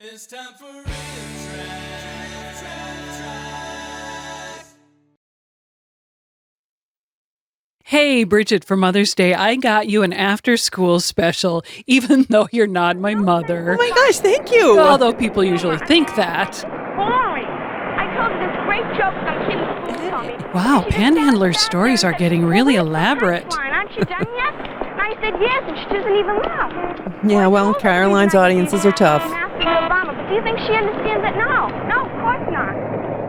It's time for RiffTrax. Hey, Bridget, for Mother's Day, I got you an after-school special, even though you're not my mother. Oh my gosh, thank you! Although people usually think that. Boring. I told her this great joke on Kitty. Wow, Panhandler's stories are getting really elaborate. Aren't you done yet? And I said yes, and she doesn't even laugh. Yeah, well, Caroline's audiences are tough. I'm asking Obama, but do you think she understands it? No, of course not.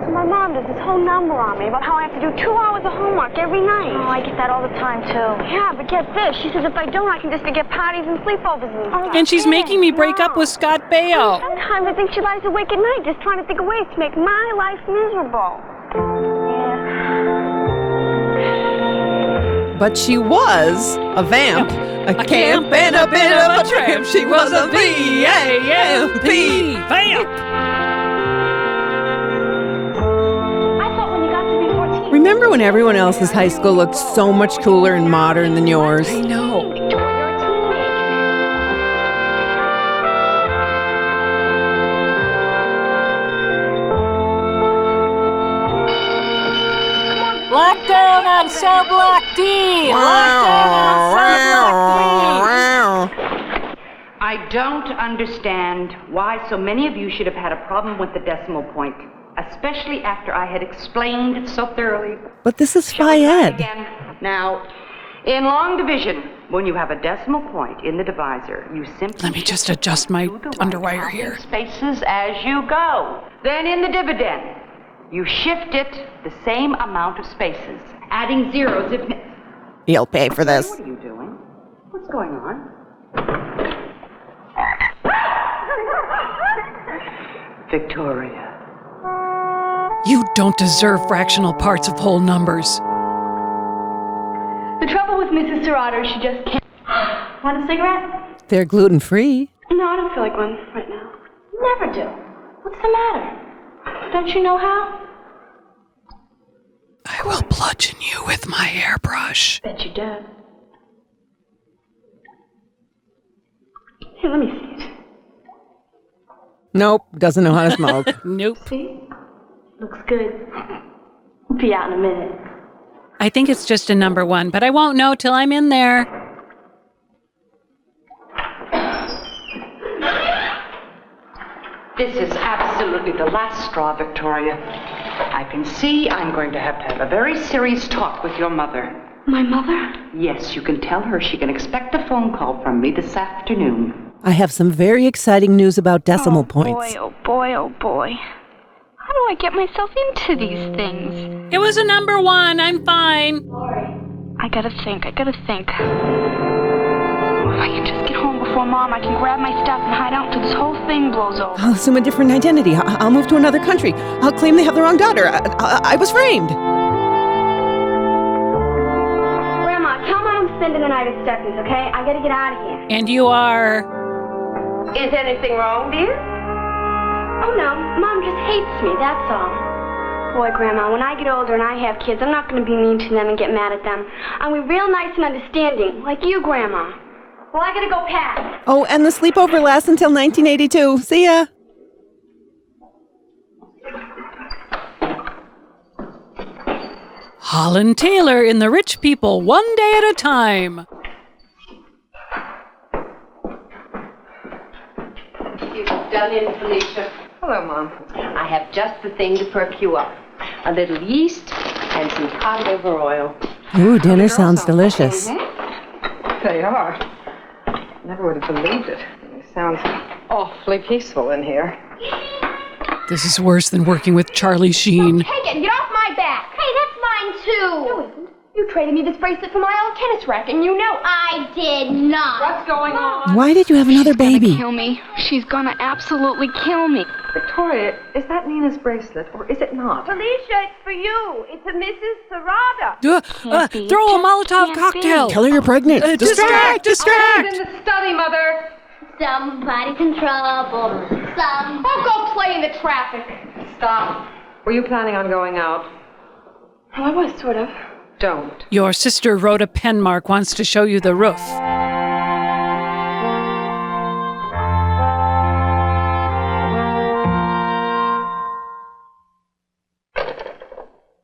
So my mom does this whole number on me about how I have to do 2 hours of homework every night. Oh, I get that all the time, too. Yeah, but get this. She says if I don't, I can just forget parties and sleepovers and stuff. And she's making me break up with Scott Baio. Sometimes I think she lies awake at night just trying to think of ways to make my life miserable. But she was a vamp, a camp, and a bit of a tramp. She was a V-A-M-P vamp. I thought when you got to be 14... Remember when everyone else's high school looked so much cooler and modern than yours? I know. Lockdown on Cell Block D! Lockdown on Cell Block D! I don't understand why so many of you should have had a problem with the decimal point, especially after I had explained it so thoroughly. But this is Shall we try Phi Ed. again? Now, in long division, when you have a decimal point in the divisor, you simply... Let me just adjust my do the right underwire here. spaces as you go. Then in the dividend, you shift it the same amount of spaces, adding zeros if... You'll pay for this. What are you doing? What's going on? Victoria. You don't deserve fractional parts of whole numbers. The trouble with Mrs. Serrato is she just can't... Want a cigarette? They're gluten-free. No, I don't feel like one right now. Never do. What's the matter? Don't you know how? I will bludgeon you with my hairbrush. Bet you do. Here, let me see it. Nope, doesn't know how to smoke. Nope. See? Looks good. We'll be out in a minute. I think it's just a number 1, but I won't know till I'm in there. This is absolutely the last straw, Victoria. I can see I'm going to have a very serious talk with your mother. My mother? Yes, you can tell her she can expect a phone call from me this afternoon. I have some very exciting news about decimal points. Boy, oh boy, oh boy. How do I get myself into these things? It was a number 1. I'm fine. I gotta think. If I can just get home before Mom, I can grab my stuff and hide out until this whole thing blows over. I'll assume a different identity. I'll move to another country. I'll claim they have the wrong daughter. I was framed. Grandma, tell Mom I'm spending the night at Stephanie's, okay? I gotta get out of here. And you are... Is anything wrong, dear? Oh, no. Mom just hates me, that's all. Boy, Grandma, when I get older and I have kids, I'm not going to be mean to them and get mad at them. I'm going to be real nice and understanding, like you, Grandma. Well, I got to go pack. Oh, and the sleepover lasts until 1982. See ya. Holland Taylor in The Rich People, one day at a time. You've done in, Felicia. Hello, Mom. I have just the thing to perk you up. A little yeast and some cod liver oil. Ooh, dinner sounds delicious. They are. Never would have believed it. It sounds awfully peaceful in here. This is worse than working with Charlie Sheen. Take it! Get off my back! Hey, that's mine, too! No, it isn't. You traded me this bracelet for my old tennis racket, and you know I did not. What's going on? Why did you have another baby? She's gonna kill me. She's gonna absolutely kill me. Victoria, is that Nina's bracelet, or is it not? Felicia, it's for you. It's a Mrs. Serrata. Throw a Molotov cocktail. Tell her you're pregnant. Distract! I was in the study, Mother. Somebody's in trouble. Oh, go play in the traffic. Stop. Were you planning on going out? Well, I was, sort of. Don't. Your sister Rhoda Penmark wants to show you the roof.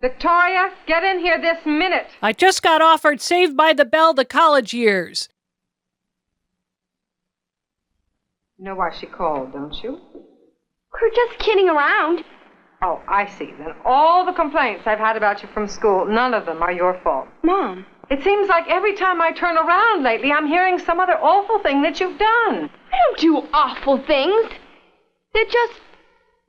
Victoria, get in here this minute. I just got offered Saved by the Bell the college years. You know why she called, don't you? We're just kidding around. Oh, I see. Then all the complaints I've had about you from school, none of them are your fault. Mom. It seems like every time I turn around lately, I'm hearing some other awful thing that you've done. I don't do awful things. They're just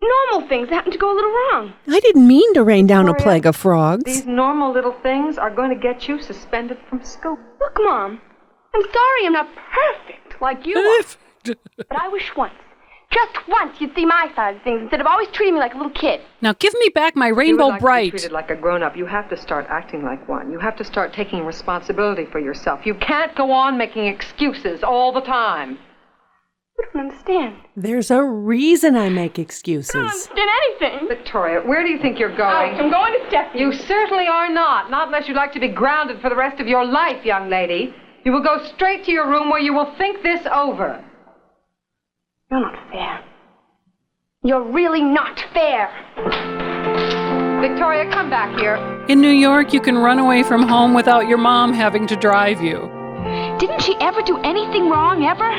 normal things that happen to go a little wrong. I didn't mean to rain down a Victoria, plague of frogs. These normal little things are going to get you suspended from school. Look, Mom, I'm sorry I'm not perfect like you are. But I wish once, just once, you'd see my side of things instead of always treating me like a little kid. Now give me back my Rainbow You would like Bright. to be treated like a grown-up. You have to start acting like one. You have to start taking responsibility for yourself. You can't go on making excuses all the time. I don't understand. There's a reason I make I excuses. don't understand anything. Victoria, where do you think you're going? I'm going to Stephanie. You certainly are not. Not unless you'd like to be grounded for the rest of your life, young lady. You will go straight to your room where you will think this over. You're not fair. You're really not fair. Victoria, come back here. In New York, you can run away from home without your mom having to drive you. Didn't she ever do anything wrong, ever?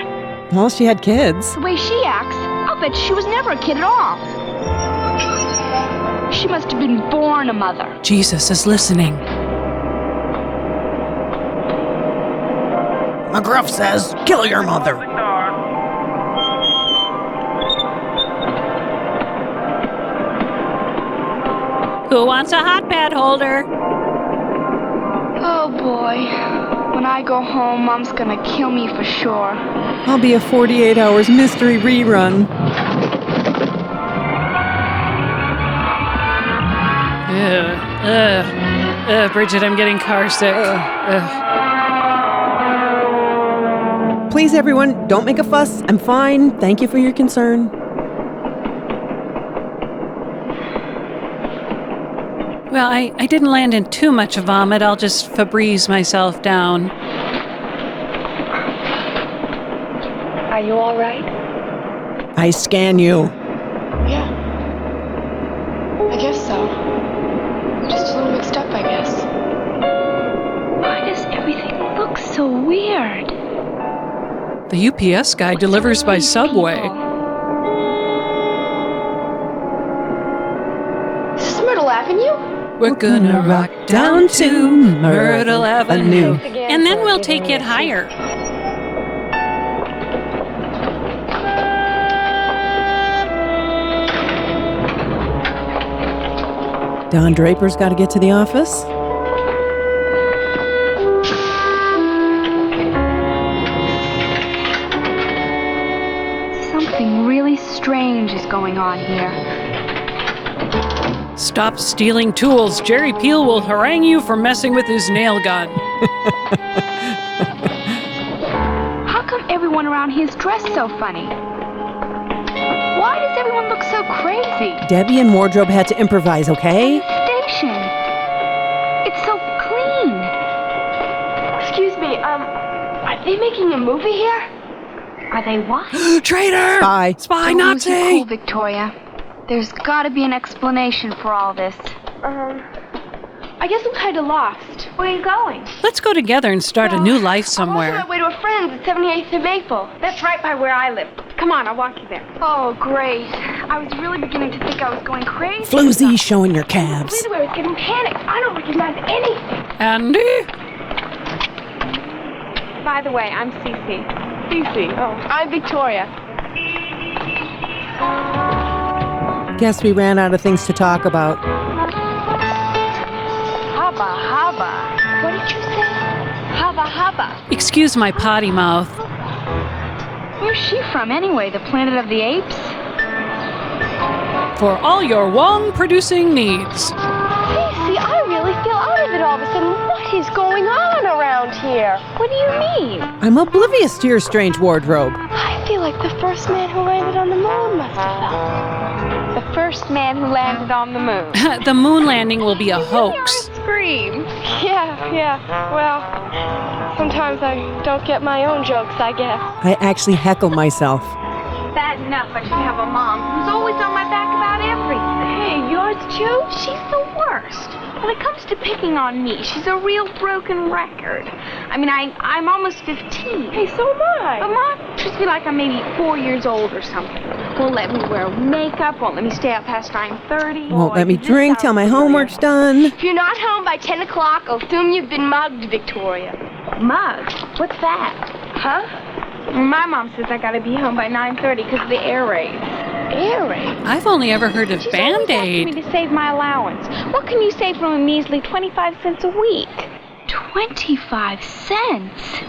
Well, she had kids. The way she acts, I'll bet she was never a kid at all. She must have been born a mother. Jesus is listening. McGruff says, kill your mother. Who wants a hot pad holder? Oh, boy. When I go home, Mom's gonna kill me for sure. I'll be a 48 hours mystery rerun. Bridget, I'm getting car sick. Please, everyone, don't make a fuss. I'm fine. Thank you for your concern. Well, I didn't land in too much vomit. I'll just Febreze myself down. Are you all right? I scan you. Yeah. I guess so. Just a little mixed up, I guess. Why does everything look so weird? The UPS guy delivers by subway. Is this Myrtle Avenue? We're gonna rock down to Myrtle Avenue. And then we'll take it higher. Don Draper's got to get to the office. Something really strange is going on here. Stop stealing tools. Jerry Peel will harangue you for messing with his nail gun. How come everyone around here is dressed so funny? Why does everyone look so crazy? Debbie and wardrobe had to improvise, okay? Station. It's so clean. Excuse me, are they making a movie here? Are they what? Traitor! Bye. Spy Don't lose your Nazi! cool, Victoria. There's gotta be an explanation for all this. I guess I'm kind of lost. Where are you going? Let's go together and start a new life I'm on somewhere. my way to a friend's at 78th and Maple. That's right by where I live. Come on, I'll walk you there. Oh, great. I was really beginning to think I was going crazy. Floozy showing your calves. By the way, I was getting panicked. I don't recognize anything. Andy? By the way, I'm Cece. Cece. Oh, I'm Victoria. Guess we ran out of things to talk about. Haba haba. What did you say? Haba haba. Excuse my potty mouth. Where's she from anyway? The planet of the apes? For all your Wong-producing needs. Cece, I really feel out of it all of a sudden. What is going on around here? What do you mean? I'm oblivious to your strange wardrobe. I feel like the first man who landed on the moon must have felt. The first man who landed on the moon. The moon landing will be a hoax. Scream. Yeah. Well, sometimes I don't get my own jokes, I guess. I actually heckle myself. Bad enough I should have a mom who's always on my back about everything. Hey, yours too? She's the worst. When it comes to picking on me, she's a real broken record. I mean, I'm almost 15. Hey, so am I. But Mom treats me like I'm maybe 4 years old or something. Won't let me wear makeup, won't let me stay out past 9:30. Won't let me drink till my homework's done. If you're not home by 10 o'clock, I'll assume you've been mugged, Victoria. Mugged? What's that? Huh? My mom says I gotta be home by 9:30 because of the air raids. Air raids? I've only ever heard of She's always asking me Band-Aid. to save my allowance. What can you save from a measly 25 cents a week? 25 cents?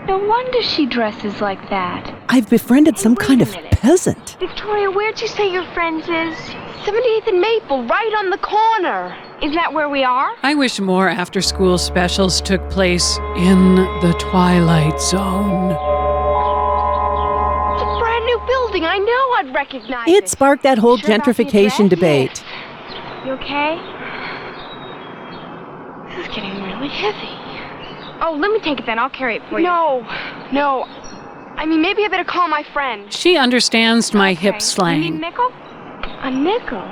No wonder she dresses like that. I've befriended some kind of peasant. Victoria, where'd you say your friends is? 78th and Maple, right on the corner. Is that where we are? I wish more after-school specials took place in the Twilight Zone. It's a brand new building. I know I'd recognize It sparked that whole gentrification debate. You okay? This is getting really heavy. Oh, let me take it then. I'll carry it for you. No. I mean, maybe I better call my friend. She understands my hip You need a slang. nickel? A nickel?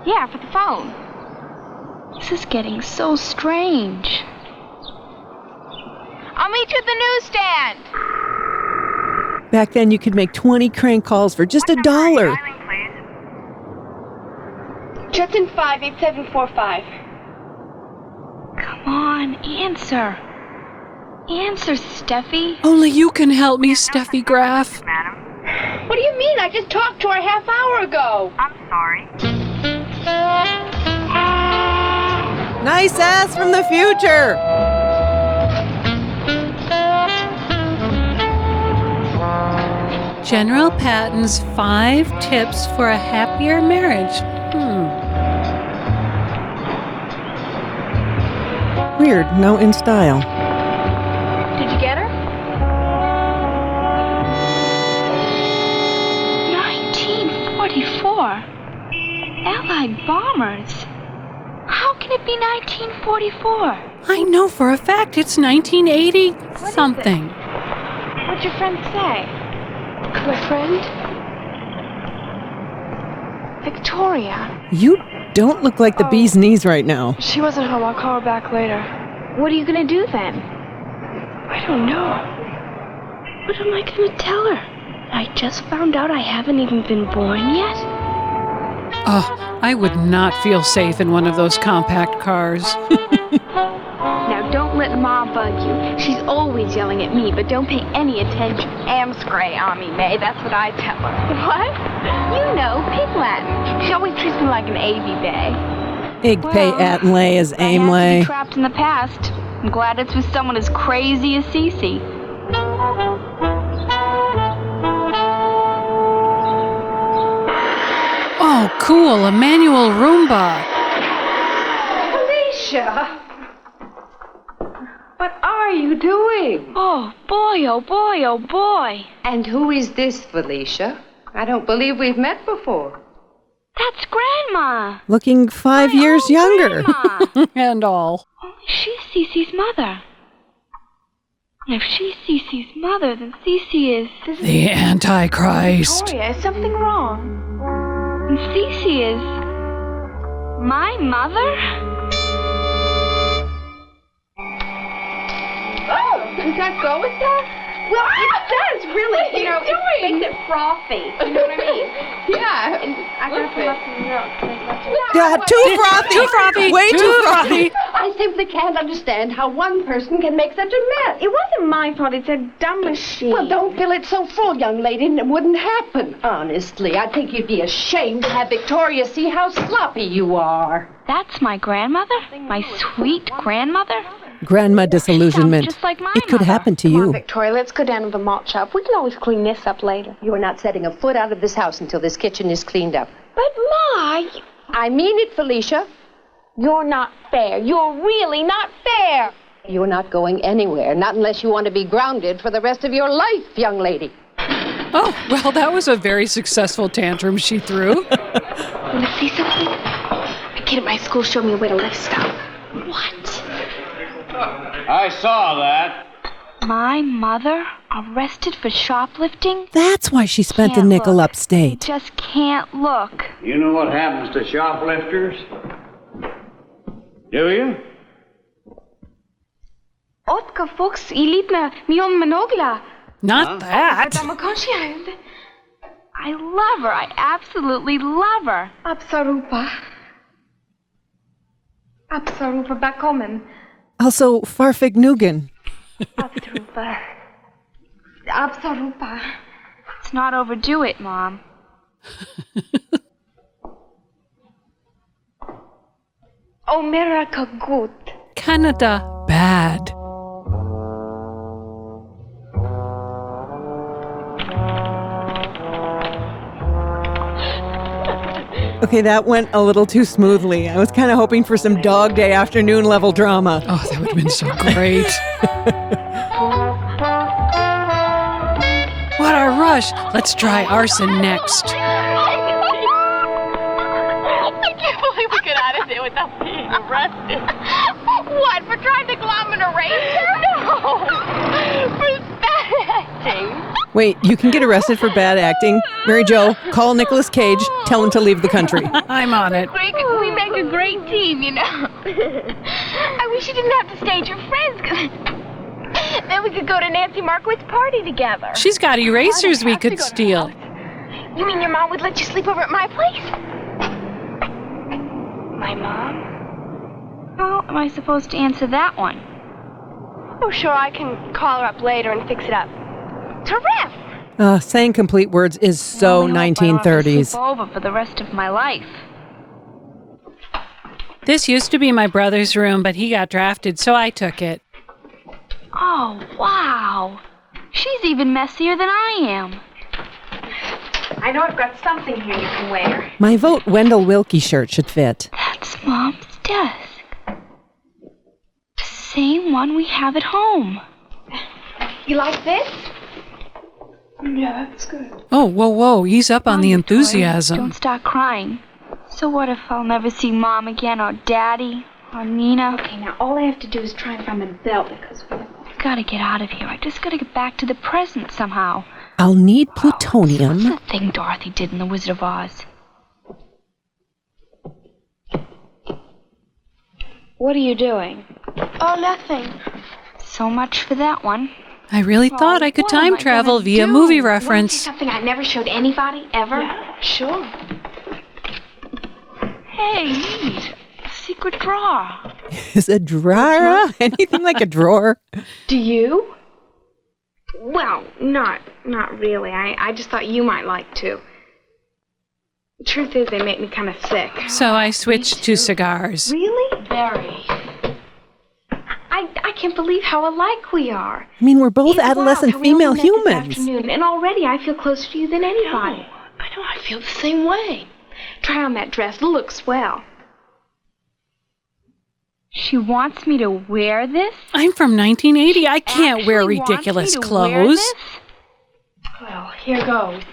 Yeah, for the phone. This is getting so strange. I'll meet you at the newsstand. Back then, you could make 20 crank calls for just $1. Justin 58745. Come on, answer. Answer, Steffi. Only you can help me, Steffi Graf. What do you mean? I just talked to her a half hour ago. I'm sorry. Nice ass from the future. General Patton's 5 tips for a happier marriage. Weird, no in style. Did you get her? 1944. Allied bombers. How can it be 1944? I know for a fact it's 1980 something. What'd your friend say? My friend? Victoria. You don't look like the bee's knees right now. She wasn't home. I'll call her back later. What are you gonna do then? I don't know. What am I gonna tell her? I just found out I haven't even been born yet? Oh, I would not feel safe in one of those compact cars. Now don't let Ma bug you. She's always yelling at me, but don't pay any attention. Amscray on me, May. That's what I tell her. What? You know, Pig Latin. She always treats me like an A.V. Bay. Ig pay at and lay is aim I have to lay. be trapped in the past. I'm glad it's with someone as crazy as Cece. Oh, cool, a manual Roomba. Alicia! What are you doing? Oh, boy, oh, boy, oh, boy. And who is this, Felicia? I don't believe we've met before. That's Grandma. Looking 5 years younger. Grandma. And all. She's Cece's mother. And if she's Cece's mother, then Cece is... The Antichrist. Victoria, is something wrong? And Cece is... my mother? Oh, does that go with that? Well, it does, really. What are you doing? It makes it frothy. You know what I mean? Yeah. And I gotta fill up some milk. Too frothy. Too frothy. Way too frothy. I simply can't understand how one person can make such a mess. It wasn't my fault. It's a dumb machine. Well, don't fill it so full, young lady, and it wouldn't happen. Honestly, I think you'd be ashamed to have Victoria see how sloppy you are. That's my grandmother? My sweet grandmother? Grandma disillusionment. Just like my It could mother. happen to Come on, you. Victoria, let's go down to the malt shop. We can always clean this up later. You are not setting a foot out of this house until this kitchen is cleaned up. But, Ma, I mean it, Felicia. you're not fair. You're really not fair. You're not going anywhere, not unless you want to be grounded for the rest of your life, young lady. Oh, well, that was a very successful tantrum she threw. Want to see something? A kid at my school showed me a way to lifestyle. What? I saw that. My mother arrested for shoplifting? That's why she spent the Can't nickel look. upstate. Just can't look. You know what happens to shoplifters? Do you? Otka Fox Ilitna Mion Manogla. Not that. I love her. I absolutely love her. Absarupa. Absarupa Bakomen. Also, Farfignugan. Absarupa. Absarupa. Let's not overdo it, Mom. America good. Canada bad. Okay, that went a little too smoothly. I was kind of hoping for some Dog Day afternoon level drama. Oh, that would have been so great. What a rush. Let's try arson next. I can't believe we got out of there without being arrested. What, for trying to glom an eraser? No, for bad acting. Wait, you can get arrested for bad acting? Mary Jo, call Nicolas Cage, tell him to leave the country. I'm on it. We make a great team, you know. I wish you didn't have to stage your friends, 'cause then we could go to Nancy Markowitz' party together. She's got erasers we could steal. You mean your mom would let you sleep over at my place? My mom? How am I supposed to answer that one? Oh, sure, I can call her up later and fix it up. To Riff! Saying complete words is so 1930s. Sleep over for the rest of my life. This used to be my brother's room, but he got drafted, so I took it. Oh, wow. She's even messier than I am. I know I've got something here you can wear. My vote Wendell Wilkie shirt should fit. That's Mom's desk. The same one we have at home. You like this? Yeah, that's good. Oh, whoa, ease up on the enthusiasm. Don't start crying. So what if I'll never see Mom again, or Daddy, or Nina? Okay, now all I have to do is try and find my belt, because I've got to get out of here. I just got to get back to the present somehow. I'll need plutonium. What's the thing Dorothy did in The Wizard of Oz? What are you doing? Oh, nothing. So much for that one. I really thought I could time travel via movie reference. Something I never showed anybody, ever? Yeah, sure. Hey, neat. Secret drawer. Is a drawer anything like a drawer? Do you? Well, not really. I just thought you might like to. The truth is, they make me kind of sick. So I switched to cigars. Really? Very. I can't believe how alike we are. I mean, we're both adolescent female humans. And already I feel closer to you than anybody. I know, I feel the same way. Try on that dress, it'll look swell. She wants me to wear this? I'm from 1980. I can't wear ridiculous clothes. Well, here goes.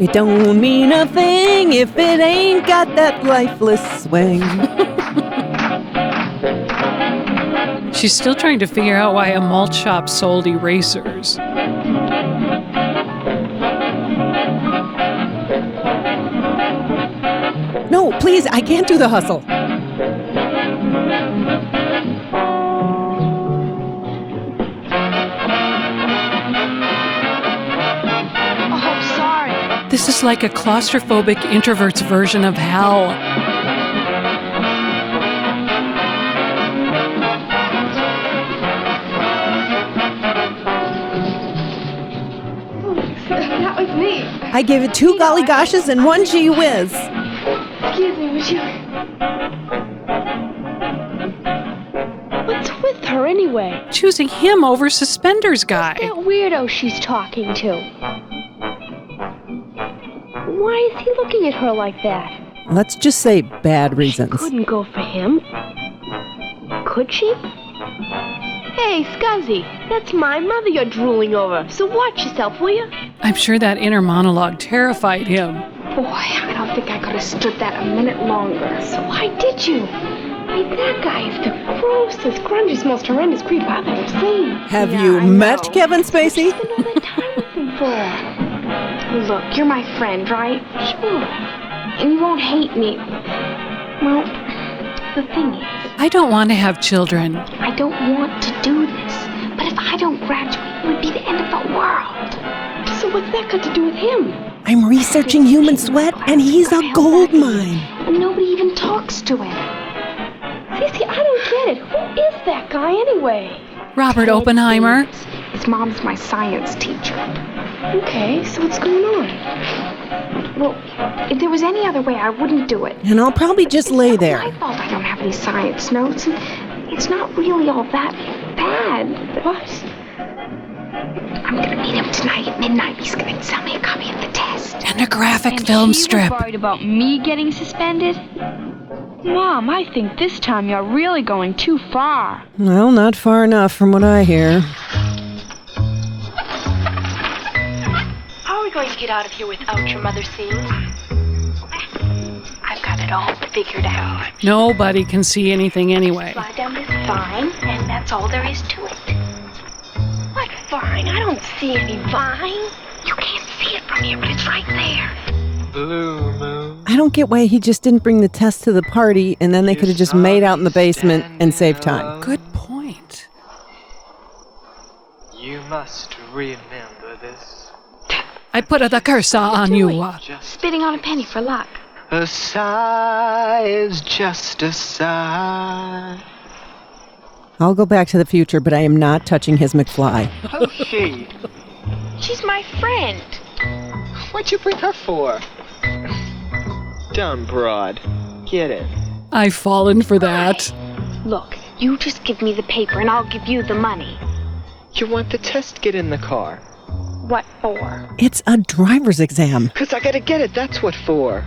It don't mean a thing if it ain't got that lifeless swing. She's still trying to figure out why a malt shop sold erasers. No, please, I can't do the hustle. Oh, sorry. This is like a claustrophobic introvert's version of hell. That was me. I gave it 2 golly goshes and 1 gee whiz. Excuse me, would you... What's with her anyway? Choosing him over Suspenders Guy. That weirdo she's talking to. Why is he looking at her like that? Let's just say bad reasons. Couldn't go for him. Could she? Hey, Scuzzy, that's my mother you're drooling over, so watch yourself, will you? I'm sure that inner monologue terrified him. Boy, I don't think I could have stood that a minute longer. So why did you? I mean, that guy is the grossest, grungiest, most horrendous creep I've ever seen. Have you met Kevin Spacey? What's all that time with him for? Look, you're my friend, right? Sure. and you won't hate me. Well, the thing is, I don't want to have children. I don't want to do this, but if I don't graduate, it would be the end of the world. So what's that got to do with him? I'm researching human sweat, and he's a gold mine. And nobody even talks to him. Cece, I don't get it. Who is that guy anyway? Robert Oppenheimer. His mom's my science teacher. Okay, so what's going on? Well, if there was any other way, I wouldn't do it. And I'll probably just lay there. It's my fault I don't have any science notes, and it's not really all that bad. What? I'm gonna meet him tonight at midnight. He's gonna sell me a copy of the test. And a graphic film strip. Worried about me getting suspended? Mom, I think this time you're really going too far. Well, not far enough from what I hear. How are we going to get out of here without your mother seeing? I've got it all figured out. Nobody can see anything anyway. Slide down this vine, and that's all there is to it. What vine? I don't see any vine. You can't see it from here, but it's right there. Blue moon. I don't get why he just didn't bring the test to the party, and then they could have just made out in the basement and saved time. Good point. You must remember this. I put the curse on you. Spitting on a penny for luck. A sigh is just a sigh. I'll go back to the future, but I am not touching his McFly. Who's she? She's my friend. What'd you bring her for? Dumb broad. Get it. I've fallen for that. Look, you just give me the paper and I'll give you the money. You want the test? Get in the car. What for? It's a driver's exam. 'Cause I gotta get it, that's what for.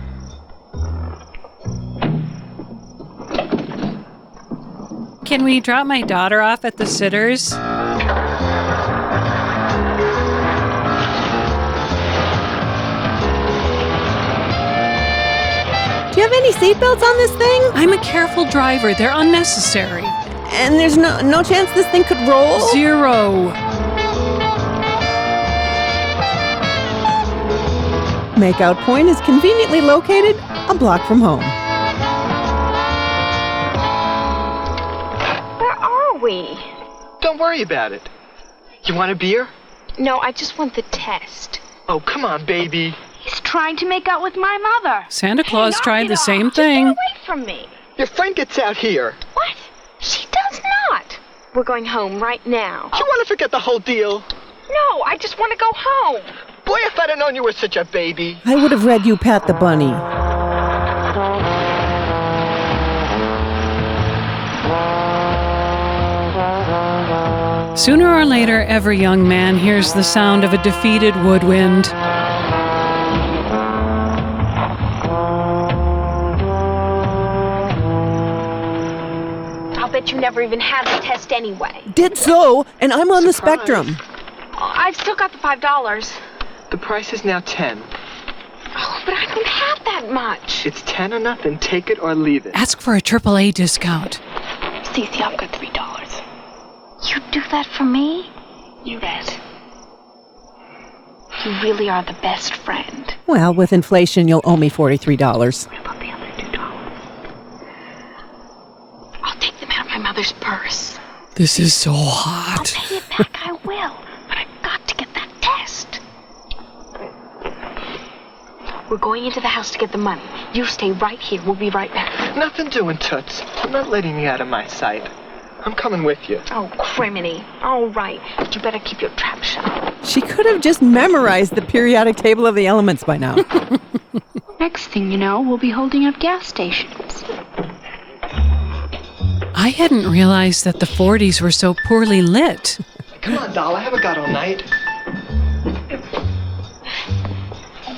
Can we drop my daughter off at the Sitters? Do you have any seatbelts on this thing? I'm a careful driver. They're unnecessary. And there's no chance this thing could roll? 0. Makeout point is conveniently located a block from home. Where are we? Don't worry about it. You want a beer? No, I just want the test. Oh, come on, baby. He's trying to make out with my mother. Santa Claus Knock tried it the off. same Just thing. Get away from me. Your friend gets out here. What? She does not. We're going home right now. You want to forget the whole deal? No, I just want to go home. Boy, if I'd have known you were such a baby. I would have read you Pat the Bunny. Sooner or later, every young man hears the sound of a defeated woodwind. I'll bet you never even had the test anyway. Did so, and I'm on the spectrum. I've still got the $5. The price is now 10. Oh, but I don't have that much. It's 10 or nothing. Take it or leave it. Ask for a AAA discount. Cece, I've got $3. You'd do that for me? You bet. You really are the best friend. Well, with inflation, you'll owe me $43. What about the other $2? I'll take them out of my mother's purse. This is so I'll hot. pay it back, I will. But I've got to get that test. We're going into the house to get the money. You stay right here. We'll be right back. Nothing doing, Toots. I'm not letting you out of my sight. I'm coming with you. Oh, criminy. All right. But you better keep your trap shut. She could have just memorized the periodic table of the elements by now. Next thing you know, we'll be holding up gas stations. I hadn't realized that the 40s were so poorly lit. Come on, doll. I haven't got all night.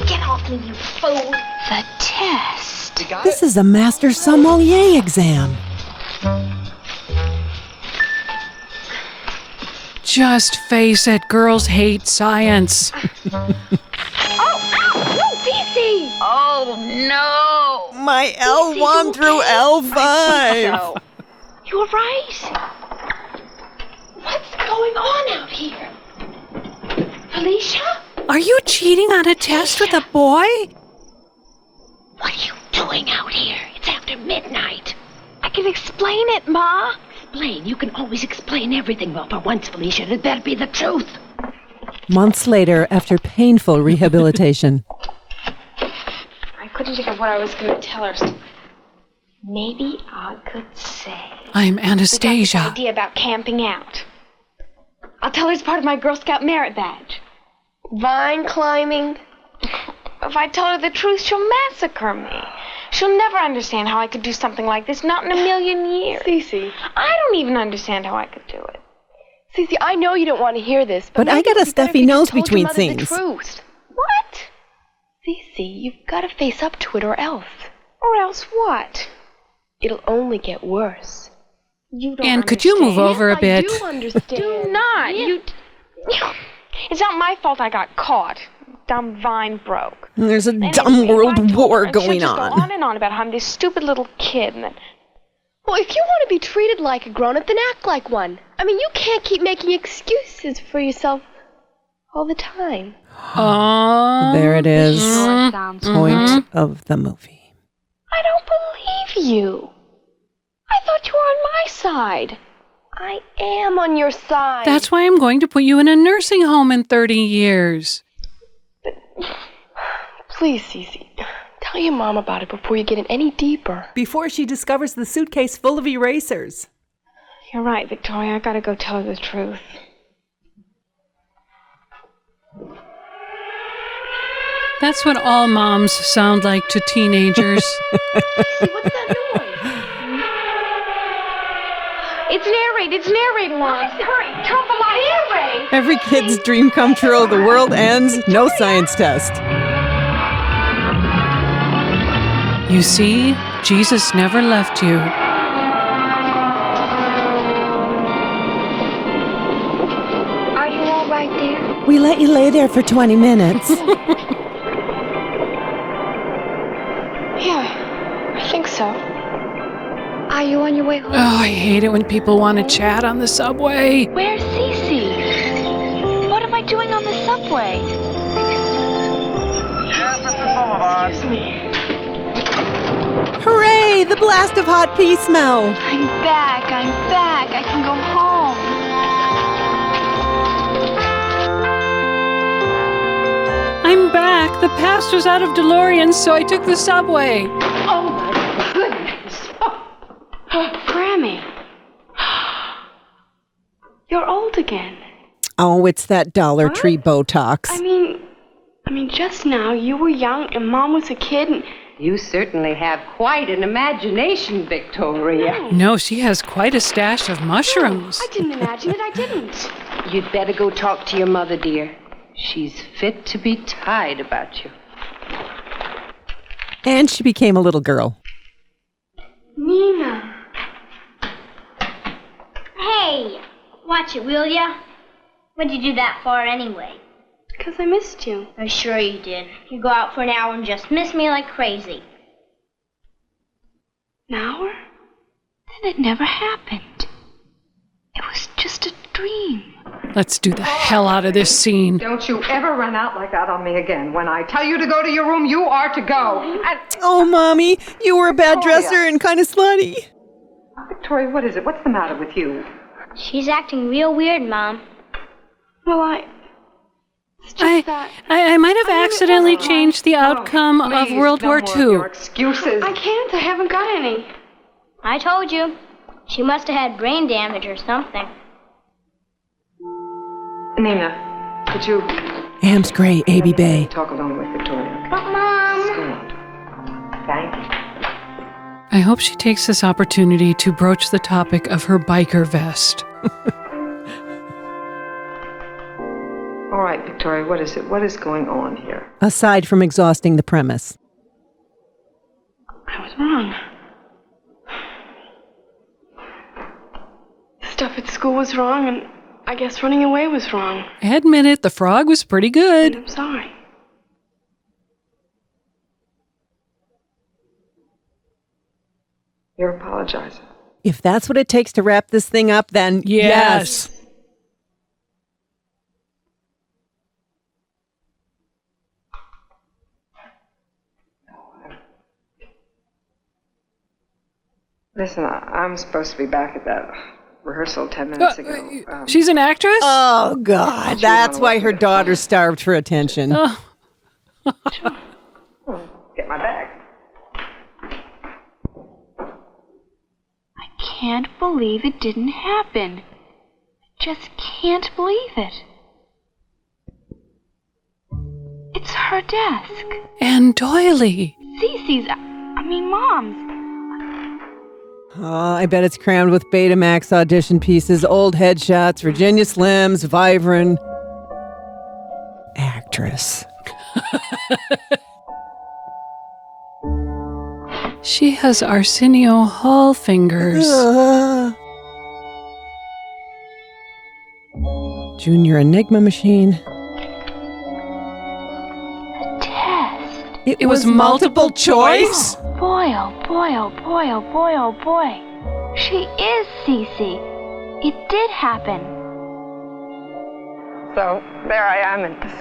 Get off me, you fool. The test. You got This it? is a master sommelier exam. Just face it, girls hate science. Oh, ow! No, Cece! Oh, no! My L1 through L5. So. You're right. What's going on out here? Felicia? Are you cheating on a test with a boy? What are you doing out here? It's after midnight. I can explain it, Ma. Explain? You can always explain everything. Well, for once, Felicia, it better be the truth. Months later, after painful rehabilitation. I couldn't think of what I was going to tell her. Maybe I could say... I'm We got Anastasia. this idea about camping out. I'll tell her it's part of my Girl Scout merit badge. Vine climbing. If I tell her the truth, she'll massacre me. She'll never understand how I could do something like this, not in a million years. Cece. I don't even understand how I could do it. Cece, I know you don't want to hear this, But I maybe got a it'd be better if stuffy you just nose told your between mother things. The truth. What? Cece, you've got to face up to it or else. Or else what? It'll only get worse. You don't And could you move understand. over a bit? I do understand. Do not. You... It's not my fault I got caught. Dumb vine broke. There's a Anyway, dumb if I world told war her, and she'll going just on. Go on and on about how I'm this stupid little kid and that... Well, if you want to be treated like a grown-up, then act like one. I mean, you can't keep making excuses for yourself all the time. Oh, There it is. Sure sounds Point of the movie. I don't believe you. I thought you were on my side. I am on your side. That's why I'm going to put you in a nursing home in 30 years. Please, Cece, tell your mom about it before you get in any deeper. Before she discovers the suitcase full of erasers. You're right, Victoria. I gotta go tell her the truth. That's what all moms sound like to teenagers. What's that noise? It's narrate alarm. Hurry, turn off the light. Narrate. Every kid's dream come true. The world ends. No science test. You see, Jesus never left you. Are you all right there? We let you lay there for 20 minutes. Yeah, I think so. Are you on your way home? Oh, I hate it when people want to chat on the subway. Where's Cece? What am I doing on the subway? Excuse me. Hooray! The blast of hot pea smell. I'm back. I can go home. I'm back. The pastor's out of DeLorean, so I took the subway. Oh, my goodness. Grammy. You're old again. Oh, it's that Dollar Tree Botox. I mean, just now you were young and Mom was a kid and... You certainly have quite an imagination, Victoria. No, she has quite a stash of mushrooms. I didn't imagine it. I didn't. You'd better go talk to your mother, dear. She's fit to be tied about you. And she became a little girl. Nina. Hey, watch it, will ya? What'd you do that for anyway? Because I missed you. I'm sure you did. You go out for an hour and just miss me like crazy. An hour? Then it never happened. It was just a dream. Let's do the hell out of this scene. Don't you ever run out like that on me again. When I tell you to go to your room, you are to go. And Oh, Mommy, you were a bad dresser and kind of slutty. Victoria, what is it? What's the matter with you? She's acting real weird, Mom. Well, it's just that... I might have I mean, it accidentally wasn't changed the outcome of Please, World no War more of your II. excuses. I can't. I haven't got any. I told you. She must have had brain damage or something. Nina, could you Am's Gray, A.B. Bay. talk alone with Victoria? But, Mom... Go on. Thank you. I hope she takes this opportunity to broach the topic of her biker vest. All right, Victoria, what is it? What is going on here? Aside from exhausting the premise. I was wrong. Stuff at school was wrong, and I guess running away was wrong. Admit it, the frog was pretty good. I'm sorry. You're apologizing. If that's what it takes to wrap this thing up, then yes. Listen, I'm supposed to be back at that rehearsal 10 minutes ago. She's an actress? Oh, God. That's why her daughter starved for attention. Oh. Get my bag. I can't believe it didn't happen. Just can't believe it. It's her desk. And doily. Cece's, Mom's. Oh, I bet it's crammed with Betamax audition pieces, old headshots, Virginia Slims, Vibrant. Actress. She has Arsenio Hall fingers. Junior Enigma machine. Test. It was multiple choice? Boy, oh boy, oh boy, oh boy, oh boy. She is Cece. It did happen. So there I am in this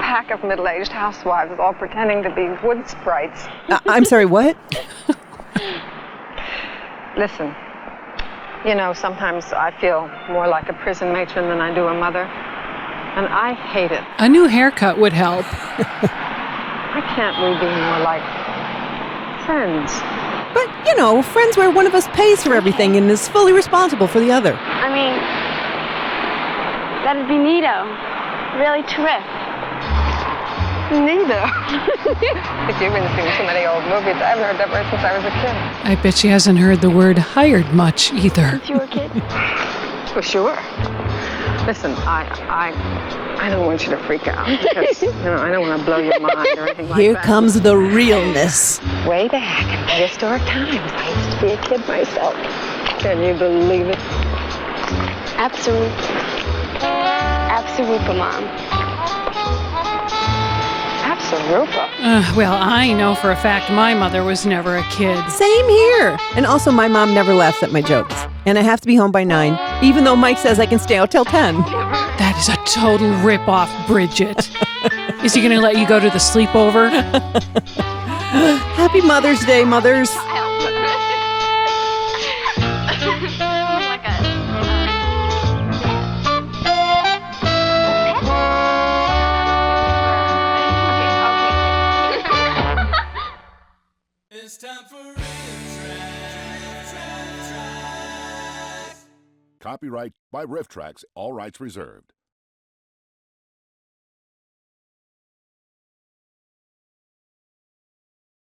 pack of middle-aged housewives all pretending to be wood sprites. I'm sorry, what? Listen, you know, sometimes I feel more like a prison matron than I do a mother, and I hate it. A new haircut would help. Why can't we be more like friends? But, you know, friends where one of us pays for everything and is fully responsible for the other. I mean, that'd be neato. Really terrific. Neither. If you've been seeing too many old movies, I haven't heard that word since I was a kid. I bet she hasn't heard the word hired much either. Since you were a kid? For sure. Listen, I don't want you to freak out because, you know, I don't want to blow your mind or anything like Here that. comes the realness. Way back in prehistoric times, I used to be a kid myself. Can you believe it? Absolute. Absolute, Mom. Absolupa. Well, I know for a fact my mother was never a kid. Same here. And also, my mom never laughs at my jokes. And I have to be home by 9, even though Mike says I can stay out till 10. That is a total rip-off, Bridget. Is he going to let you go to the sleepover? Happy Mother's Day, mothers. It's time for RiffTrax. Copyright by RiffTrax, all rights reserved.